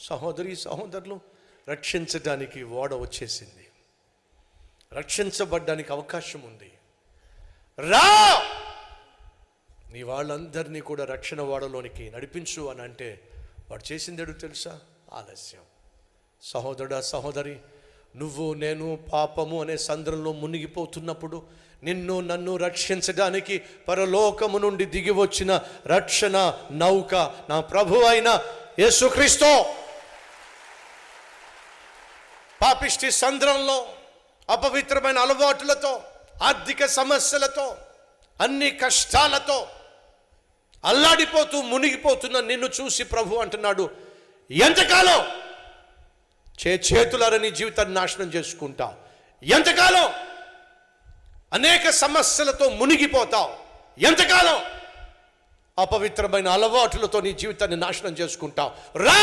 సహోదరి సహోదరులు, రక్షించడానికి ఓడ వచ్చేసింది, రక్షించబడ్డానికి అవకాశం ఉంది. రా, నీ వాళ్ళందరినీ కూడా రక్షణ ఓడలోనికి నడిపించు అని అంటే వాడు చేసిందేడు తెలుసా? ఆలస్యం. సహోదరుడా సహోదరి, నువ్వు నేను పాపము అనే సంద్రంలో మునిగిపోతున్నప్పుడు నిన్ను నన్ను రక్షించడానికి పరలోకము నుండి దిగి వచ్చిన రక్షణ నౌక నా ప్రభు అయిన యేసుక్రీస్తు. పాపిష్టి సంద్రంలో అపవిత్రమైన అలవాటులతో, ఆర్థిక సమస్యలతో, అన్ని కష్టాలతో అల్లాడిపోతూ మునిగిపోతున్న నిన్ను చూసి ప్రభు అంటున్నాడు, ఎంతకాలం చేతులారా నీ జీవితాన్ని నాశనం చేసుకుంటావు? ఎంతకాలం అనేక సమస్యలతో మునిగిపోతావు? ఎంతకాలం అపవిత్రమైన అలవాటులతో నీ జీవితాన్ని నాశనం చేసుకుంటావు? రా,